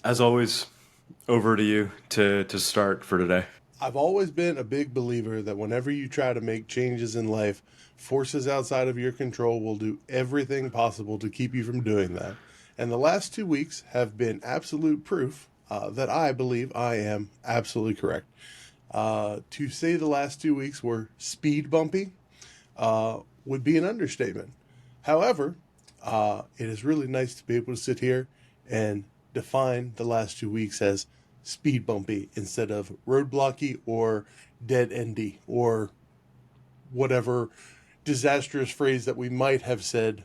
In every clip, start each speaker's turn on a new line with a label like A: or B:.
A: As always, over to you to start for today.
B: I've always been a big believer that whenever you try to make changes in life, forces outside of your control will do everything possible to keep you from doing that. And the last 2 weeks have been absolute proof that I believe I am absolutely correct. To say the last 2 weeks were speed bumpy would be an understatement. However, it is really nice to be able to sit here and define the last 2 weeks as speed bumpy instead of roadblocky or dead endy or whatever disastrous phrase that we might have said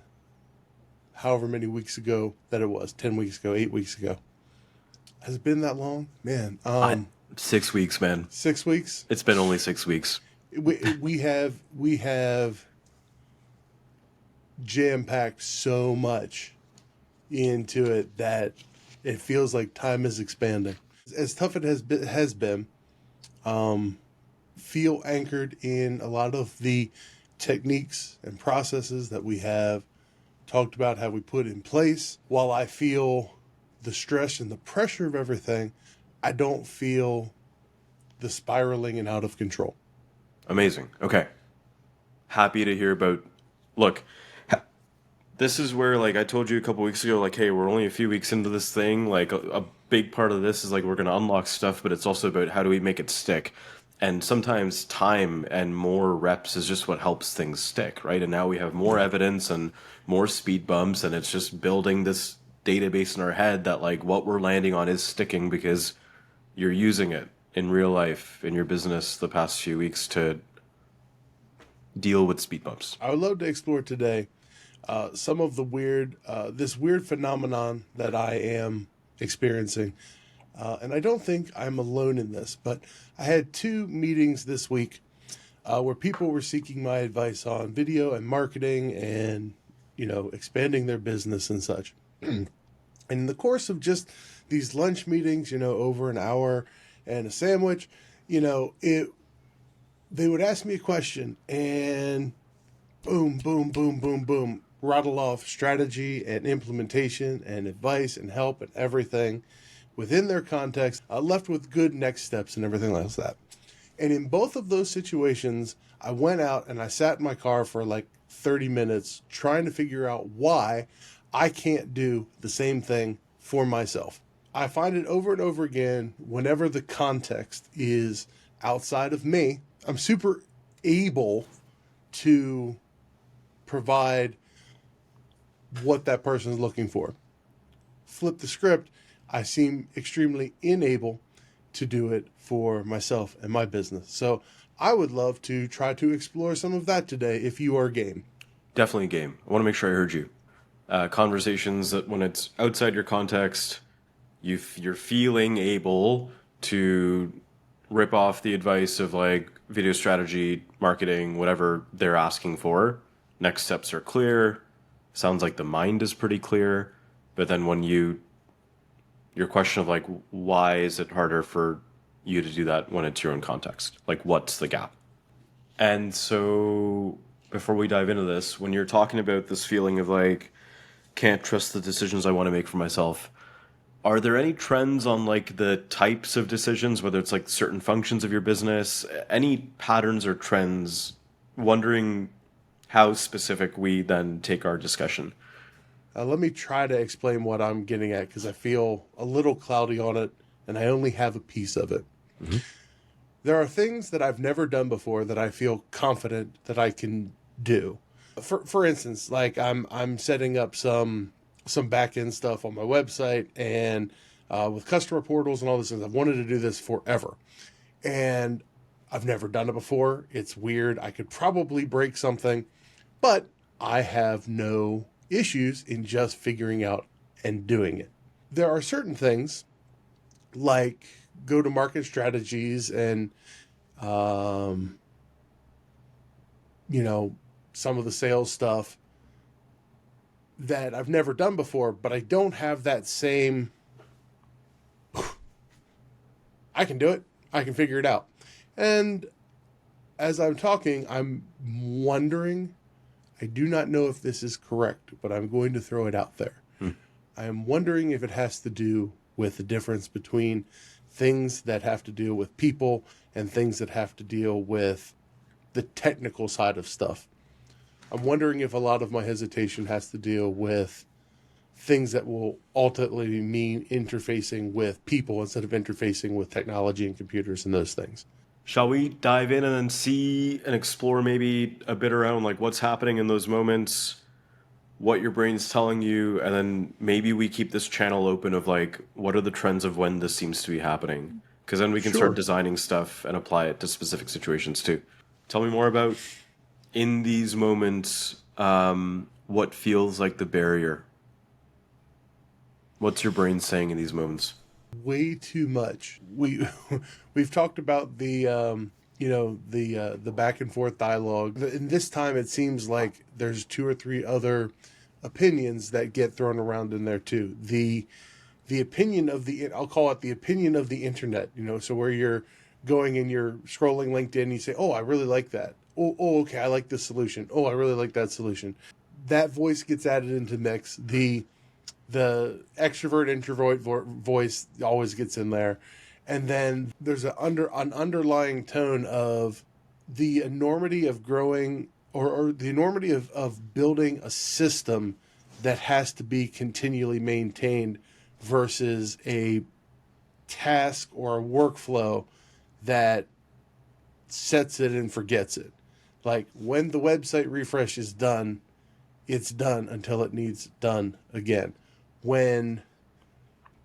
B: however many weeks ago that it was 10 weeks ago, 8 weeks ago. Has it been that long? Man,
A: I 6 weeks, man.
B: 6 weeks.
A: It's been only 6 weeks.
B: We have jam packed so much into it that it feels like time is expanding. As tough it has been, feel anchored in a lot of the techniques and processes that we have talked about, how we put in place. While I feel the stress and the pressure of everything, I don't feel the spiraling and out of control.
A: Amazing. Okay. Happy to hear about. Look, this is where, like, I told you a couple weeks ago, like, hey, we're only a few weeks into this thing. Like, a big part of this is, like, we're going to unlock stuff, but it's also about how do we make it stick. And sometimes time and more reps is just what helps things stick, right? And now we have more evidence and more speed bumps, and it's just building this database in our head that, like, what we're landing on is sticking because you're using it in real life, in your business, the past few weeks to deal with speed bumps.
B: I would love to explore today some of the this weird phenomenon that I am experiencing. And I don't think I'm alone in this, but I had 2 meetings this week where people were seeking my advice on video and marketing and, expanding their business and such. And in the course of just these lunch meetings, over an hour and a sandwich, they would ask me a question and boom, boom, boom, boom, boom, rattle off strategy and implementation and advice and help and everything within their context, left with good next steps and everything like that. And in both of those situations, I went out and I sat in my car for like 30 minutes trying to figure out why I can't do the same thing for myself. I find it over and over again whenever the context is outside of me, I'm super able to provide what that person is looking for. Flip the script, I seem extremely unable to do it for myself and my business. So I would love to try to explore some of that today if you are game.
A: Definitely a game. I want to make sure I heard you. Conversations that when it's outside your context, you're feeling able to rip off the advice of like video strategy, marketing, whatever they're asking for. Next steps are clear. Sounds like the mind is pretty clear. But then when your question of like, why is it harder for you to do that when it's your own context? Like, what's the gap? And so before we dive into this, when you're talking about this feeling of like, can't trust the decisions I want to make for myself, are there any trends on like the types of decisions, whether it's like certain functions of your business, any patterns or trends? Wondering how specific we then take our discussion.
B: Let me try to explain what I'm getting at because I feel a little cloudy on it and I only have a piece of it.
A: Mm-hmm.
B: There are things that I've never done before that I feel confident that I can do. For instance, like I'm setting up some back end stuff on my website and with customer portals and all this things. I've wanted to do this forever, and I've never done it before. It's weird. I could probably break something, but I have no issues in just figuring out and doing it. There are certain things like go to market strategies and some of the sales stuff that I've never done before, but I don't have that same I can do it. I can figure it out. And as I'm talking, I'm wondering, I do not know if this is correct, but I'm going to throw it out there.
A: Hmm.
B: I am wondering if it has to do with the difference between things that have to deal with people and things that have to deal with the technical side of stuff. I'm wondering if a lot of my hesitation has to deal with things that will ultimately mean interfacing with people instead of interfacing with technology and computers and those things.
A: Shall we dive in and then see and explore maybe a bit around like what's happening in those moments, what your brain's telling you, and then maybe we keep this channel open of like what are the trends of when this seems to be happening? Because then we can start
B: Sure.
A: designing stuff and apply it to specific situations too. Tell me more about in these moments, what feels like the barrier. What's your brain saying in these moments?
B: Way too much. We've talked about the the back and forth dialogue. And this time it seems like there's two or three other opinions that get thrown around in there too. The opinion of the, I'll call it the opinion of the internet, so where you're going and you're scrolling LinkedIn and you say, "Oh, I really like that. Oh, okay, I like this solution. Oh, I really like that solution." That voice gets added into mix. The extrovert introvert voice always gets in there, and then there's an underlying tone of the enormity of growing, or the enormity of building a system that has to be continually maintained versus a task or a workflow that sets it and forgets it. Like when the website refresh is done, it's done until it needs done again. When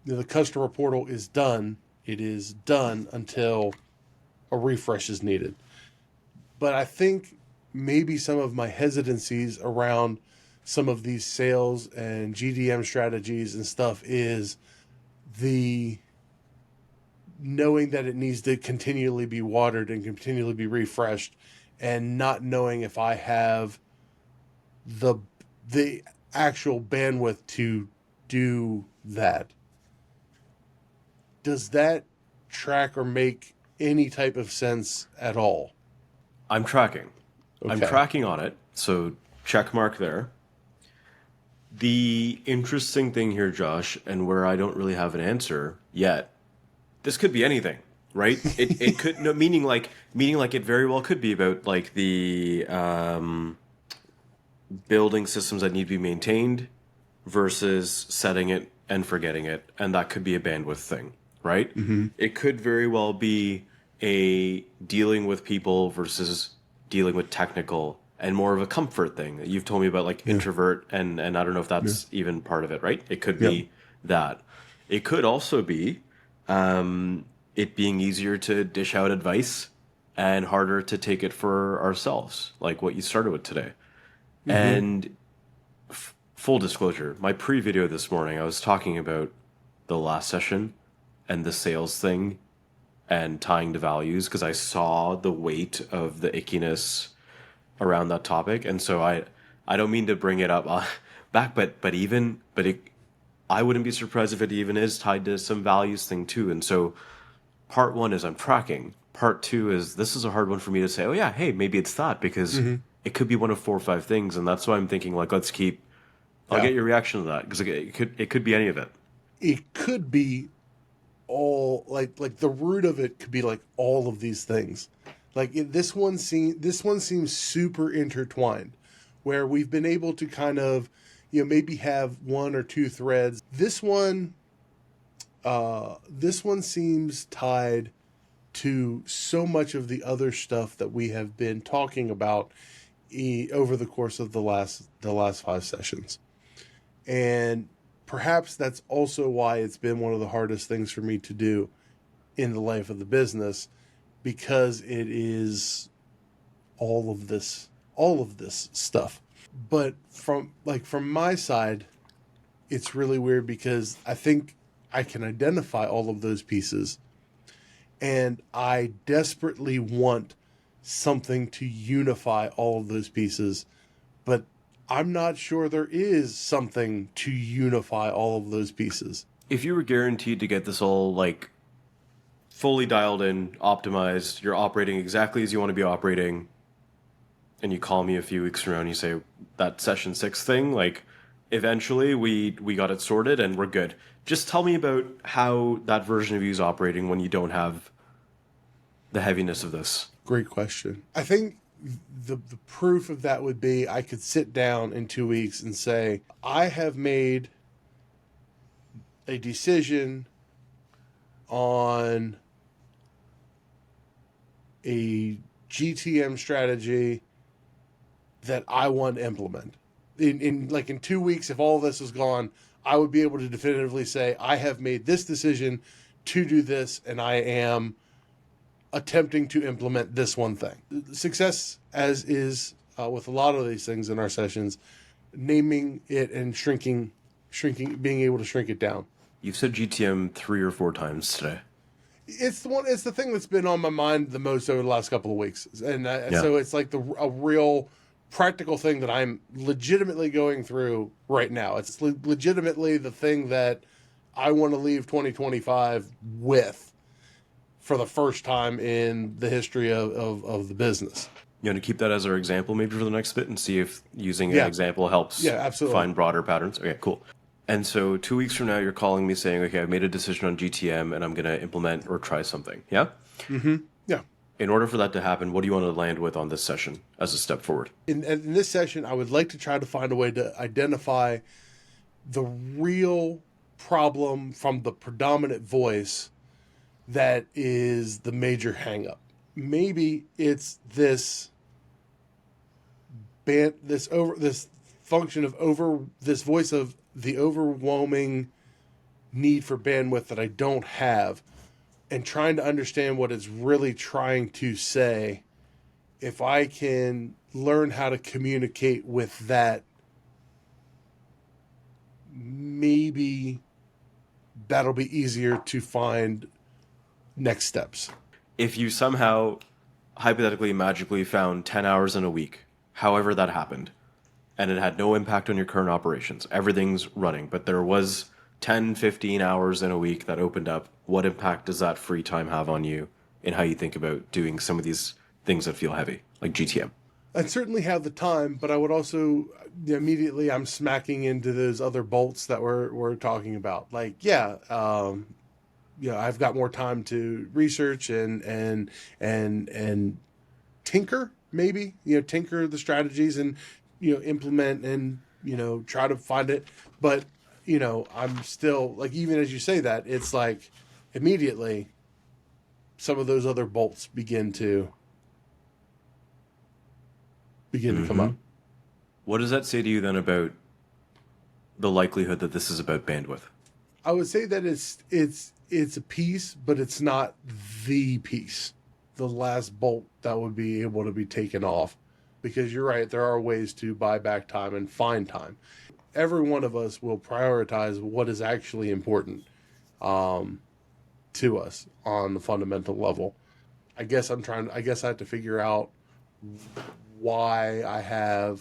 B: the customer portal is done, it is done until a refresh is needed. But I think maybe some of my hesitancies around some of these sales and GDM strategies and stuff is the knowing that it needs to continually be watered and continually be refreshed, and not knowing if I have the actual bandwidth to do that. Does that track or make any type of sense at all?
A: I'm tracking. I'm
B: Okay.
A: tracking on it. So check mark there. The interesting thing here, Josh, and where I don't really have an answer yet, this could be anything, right? It could no meaning like it very well could be about like the building systems that need to be maintained versus setting it and forgetting it, and that could be a bandwidth thing, right?
B: Mm-hmm.
A: It could very well be a dealing with people versus dealing with technical and more of a comfort thing. You've told me about like
B: Yeah.
A: introvert and I don't know if
B: Yeah.
A: that's even part of it, right? It could
B: Yep.
A: be that. It could also be it being easier to dish out advice and harder to take it for ourselves, like what you started with today.
B: Mm-hmm.
A: And full disclosure, my pre-video this morning, I was talking about the last session and the sales thing and tying to values because I saw the weight of the ickiness around that topic, and so I don't mean to bring it up back, but it, I wouldn't be surprised if it even is tied to some values thing too. And so part one is I'm tracking. Part two is this is a hard one for me to say. Oh yeah, hey, maybe it's that because
B: Mm-hmm.
A: it could be one of 4 or 5 things, and that's why I'm thinking like let's keep. I'll
B: Yeah.
A: get your reaction to that because it could be any of it.
B: It could be all like the root of it could be like all of these things. This one seems super intertwined, where we've been able to kind of maybe have one or two threads. This one seems tied to so much of the other stuff that we have been talking about over the course of the last 5 sessions. And perhaps that's also why it's been one of the hardest things for me to do in the life of the business, because it is all of this stuff. But from my side, it's really weird because I think I can identify all of those pieces, and I desperately want something to unify all of those pieces, but I'm not sure there is something to unify all of those pieces.
A: If you were guaranteed to get this all like fully dialed in, optimized, you're operating exactly as you want to be operating, and you call me a few weeks from now and you say that session 6 thing, like Eventually, we got it sorted and we're good. Just tell me about how that version of you is operating when you don't have the heaviness of this.
B: Great question. I think the proof of that would be I could sit down in 2 weeks and say, I have made a decision on a GTM strategy that I want to implement. In 2 weeks, if all of this is gone, I would be able to definitively say, I have made this decision to do this, and I am attempting to implement this one thing. Success, as is with a lot of these things in our sessions, naming it and shrinking, being able to shrink it down.
A: You've said GTM 3 or 4 times today.
B: It's the one. It's the thing that's been on my mind the most over the last couple of weeks, and
A: Yeah.
B: so it's like a real practical thing that I'm legitimately going through right now. It's legitimately the thing that I want to leave 2025 with for the first time in the history of the business.
A: You want to keep that as our example maybe for the next bit and see if using an
B: Yeah.
A: example helps
B: Yeah, absolutely.
A: find broader patterns? Okay, cool. And so 2 weeks from now, you're calling me saying, okay, I've made a decision on GTM and I'm going to implement or try something. Yeah?
B: Yeah.
A: In order for that to happen, what do you want to land with on this session as a step forward?
B: In this session, I would like to try to find a way to identify the real problem from the predominant voice that is the major hangup. Maybe it's this function of this voice of the overwhelming need for bandwidth that I don't have, and trying to understand what it's really trying to say. If I can learn how to communicate with that, maybe that'll be easier to find next steps.
A: If you somehow, hypothetically, magically found 10 hours in a week, however that happened, and it had no impact on your current operations, everything's running, but there was 10, 15 hours in a week that opened up, what impact does that free time have on you in how you think about doing some of these things that feel heavy, like GTM?
B: I'd certainly have the time, but I would also immediately I'm smacking into those other bolts that we're talking about. Like, I've got more time to research and tinker, maybe, tinker the strategies and, implement and, try to find it. But, I'm still like, even as you say that, it's like immediately some of those other bolts begin to come up.
A: What does that say to you then about the likelihood that this is about bandwidth?
B: I would say that it's a piece, but it's not the piece. The last bolt that would be able to be taken off, because you're right. There are ways to buy back time and find time. Every one of us will prioritize what is actually important to us on the fundamental level. I guess I have to figure out why I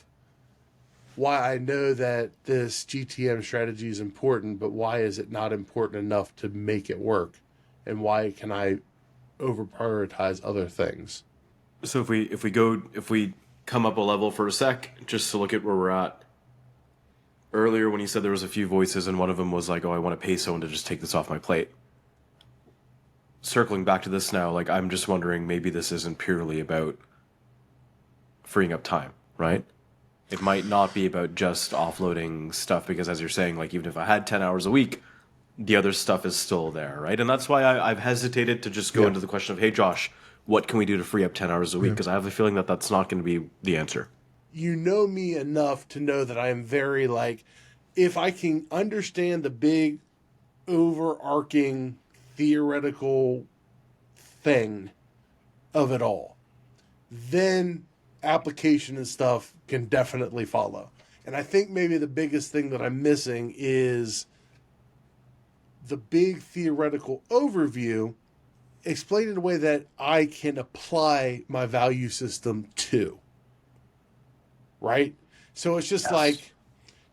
B: know that this GTM strategy is important, but why is it not important enough to make it work? And why can I over prioritize other things?
A: So if we come up a level for a sec, just to look at where we're at. Earlier when you said there was a few voices and one of them was like, oh, I want to pay someone to just take this off my plate. Circling back to this now, like I'm just wondering, maybe this isn't purely about freeing up time, right? It might not be about just offloading stuff, because as you're saying, like even if I had 10 hours a week, the other stuff is still there, right? And that's why I've hesitated to just go into the question of, hey, Josh, what can we do to free up 10 hours a week? Because I have a feeling that that's not going to be the answer.
B: You know me enough to know that I am very like, if I can understand the big overarching theoretical thing of it all, then application and stuff can definitely follow. And I think maybe the biggest thing that I'm missing is the big theoretical overview explained in a way that I can apply my value system to. Right? So it's just like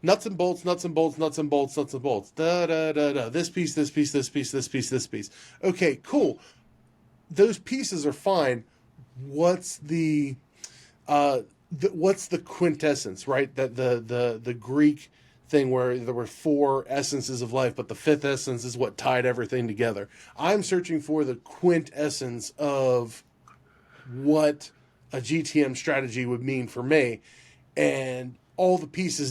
B: nuts and bolts, nuts and bolts, nuts and bolts, nuts and bolts. Da da da da. This piece, this piece, this piece, this piece, this piece. Okay, cool. Those pieces are fine. What's the quintessence, right? That the Greek thing where there were four essences of life, but the fifth essence is what tied everything together. I'm searching for the quintessence of what a GTM strategy would mean for me, and are all the pieces,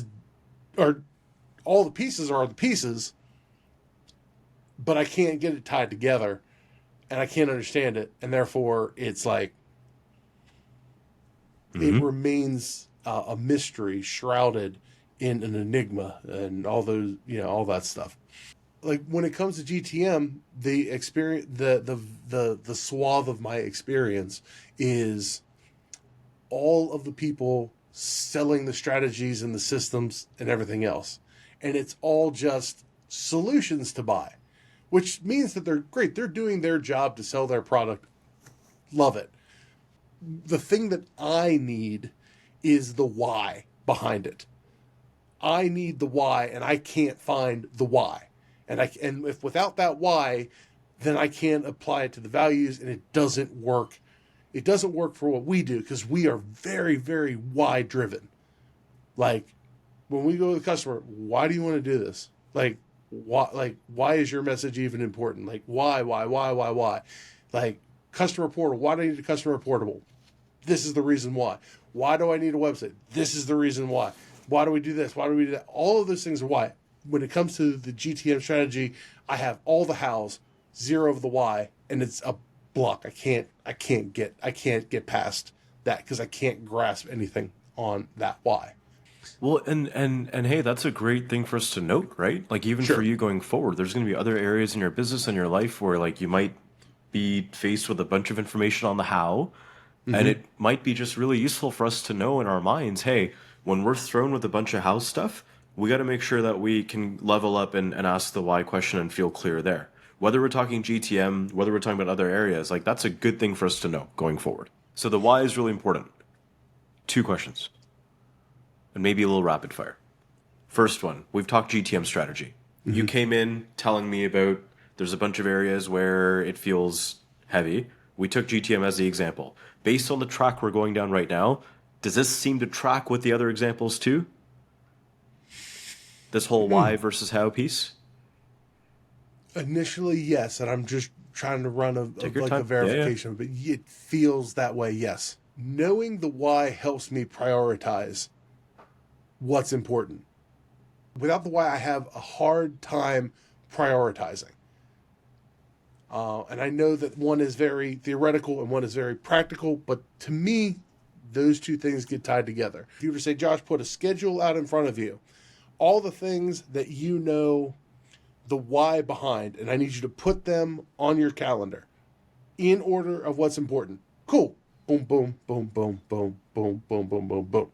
B: but I can't get it tied together, and I can't understand it, and therefore it's like it
A: Mm-hmm.
B: remains a mystery shrouded in an enigma and all those, all that stuff. Like when it comes to GTM, the experience, the swath of my experience is all of the people selling the strategies and the systems and everything else, and it's all just solutions to buy, which means that they're great. They're doing their job to sell their product. Love it. The thing that I need is the why behind it. I need the why, and I can't find the why. And if without that why, then I can't apply it to the values, and it doesn't work. It doesn't work for what we do because we are very, very why driven. Like when we go to the customer, why do you want to do this? Why is your message even important? Like why? Like customer portal. Why do I need a customer portable? This is the reason why. Why do I need a website? This is the reason why. Why do we do this? Why do we do that? All of those things are why. When it comes to the GTM strategy, I have all the hows, zero of the why, and it's a block. I can't get past that because I can't grasp anything on that why.
A: Well, and hey, that's a great thing for us to note, right? Like even for
B: Sure.
A: you going forward, there's going to be other areas in your business and your life where like you might be faced with a bunch of information on the how, and
B: Mm-hmm.
A: it might be just really useful for us to know in our minds, hey, when we're thrown with a bunch of how stuff, we got to make sure that we can level up and ask the why question and feel clear there. Whether we're talking GTM, whether we're talking about other areas, like that's a good thing for us to know going forward. So the why is really important. Two questions, and maybe a little rapid fire. First one, we've talked GTM strategy. You
B: Mm-hmm.
A: came in telling me about there's a bunch of areas where it feels heavy. We took GTM as the example. Based on the track we're going down right now, does this seem to track with the other examples too? This whole why versus how piece?
B: Initially, yes, and I'm just trying to run
A: Take your
B: a
A: time. Yeah, yeah.
B: verification, but it feels that way. Yes, knowing the why helps me prioritize what's important. Without the why, I have a hard time prioritizing. And I know that one is very theoretical and one is very practical, but to me, those two things get tied together. If you were to say, Josh, put a schedule out in front of you, all the things that you know the why behind, and I need you to put them on your calendar in order of what's important. Cool. Boom, boom, boom, boom, boom, boom, boom, boom, boom, boom.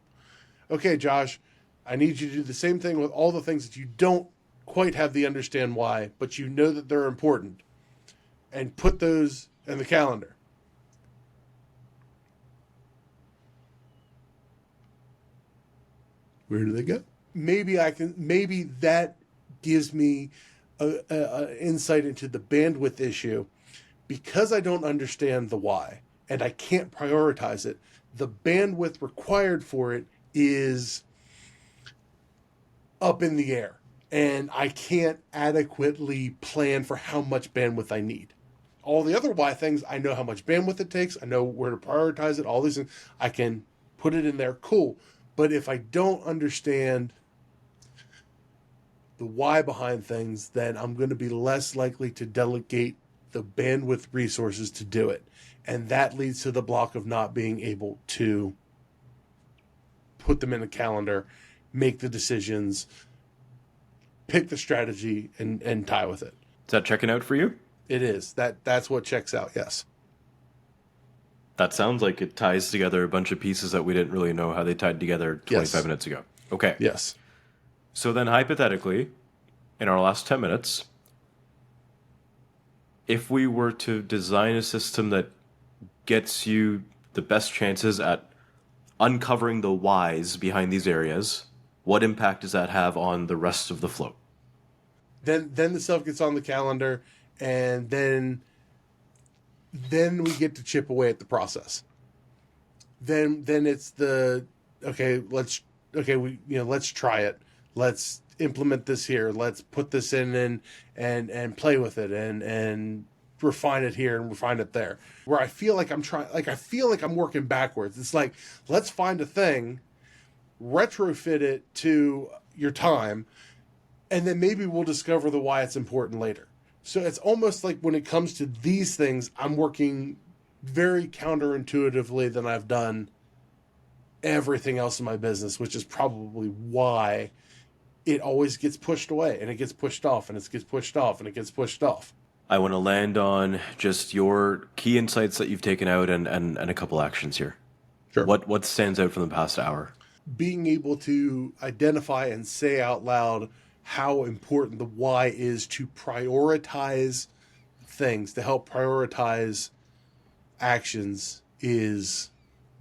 B: Okay, Josh, I need you to do the same thing with all the things that you don't quite have the understand why, but you know that they're important, and put those in the calendar. Where do they go? Maybe that gives me a insight into the bandwidth issue because I don't understand the why and I can't prioritize it. The bandwidth required for it is up in the air, and I can't adequately plan for how much bandwidth I need. All the other why things, I know how much bandwidth it takes. I know where to prioritize it. All these things, I can put it in there. Cool. But if I don't understand the why behind things, then I'm going to be less likely to delegate the bandwidth resources to do it. And that leads to the block of not being able to put them in a calendar, make the decisions, pick the strategy, and tie with it.
A: Is that checking out for you?
B: It is. That's what checks out, yes.
A: That sounds like it ties together a bunch of pieces that we didn't really know how they tied together 25
B: Yes.
A: minutes ago. Okay.
B: Yes.
A: So then, hypothetically, in our last 10 minutes, if we were to design a system that gets you the best chances at uncovering the whys behind these areas, what impact does that have on the rest of the flow?
B: Then the stuff gets on the calendar, and then we get to chip away at the process. Then it's the okay, let's try it. Let's implement this here. Let's put this in and play with it and refine it here and refine it there. Where I feel like I feel like I'm working backwards. It's like, let's find a thing, retrofit it to your time, and then maybe we'll discover the why it's important later. So it's almost like when it comes to these things, I'm working very counterintuitively than I've done everything else in my business, which is probably why it always gets pushed away and it gets pushed off and it gets pushed off and it gets pushed off.
A: I want to land on just your key insights that you've taken out and a couple actions here.
B: Sure.
A: What stands out from the past hour?
B: Being able to identify and say out loud how important the why is to prioritize things, to help prioritize actions is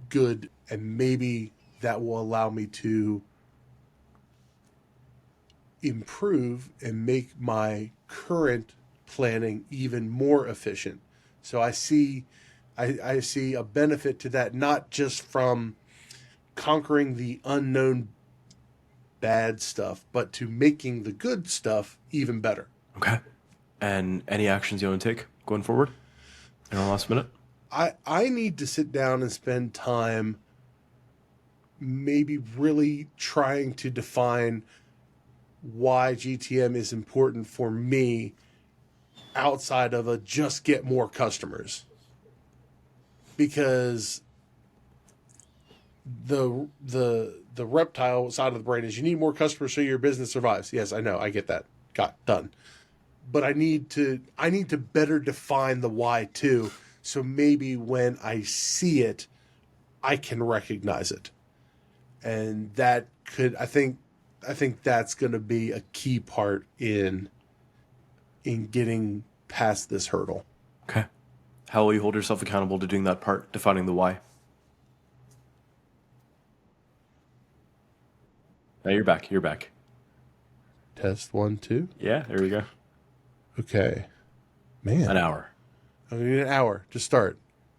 B: good. And maybe that will allow me to improve and make my current planning even more efficient. So I see a benefit to that, not just from conquering the unknown bad stuff, but to making the good stuff even better.
A: Okay. And any actions you want to take going forward in our last minute?
B: I need to sit down and spend time maybe really trying to define why GTM is important for me outside of a just get more customers. Because the reptile side of the brain is you need more customers so your business survives. Yes, I know, I get that. Got done. But I need to better define the why too. So maybe when I see it, I can recognize it. And that could I think that's going to be a key part in getting past this hurdle.
A: Okay. How will you hold yourself accountable to doing that part, defining the why? Now you're back. You're back.
B: Test 1, 2.
A: Yeah, there we go.
B: Okay. Man.
A: An hour.
B: I'm going to need an hour to start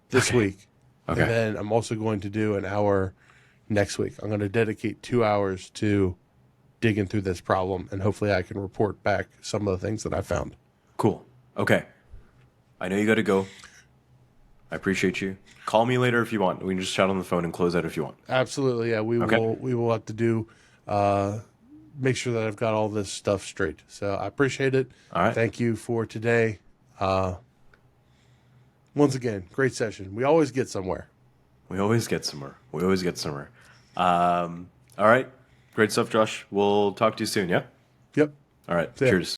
B: this week.
A: Okay.
B: And then I'm also going to do an hour next week. I'm going to dedicate 2 hours to digging through this problem, and hopefully I can report back some of the things that I found.
A: Cool. Okay. I know you got to go. I appreciate you. Call me later if you want. We can just chat on the phone and close out if you want.
B: Absolutely. Yeah, we will have to do make sure that I've got all this stuff straight. So I appreciate it.
A: All right.
B: Thank you for today. Once again, great session. We always get somewhere.
A: We always get somewhere. All right. Great stuff, Josh. We'll talk to you soon, yeah?
B: Yep.
A: All right.
B: See ya.
A: Cheers.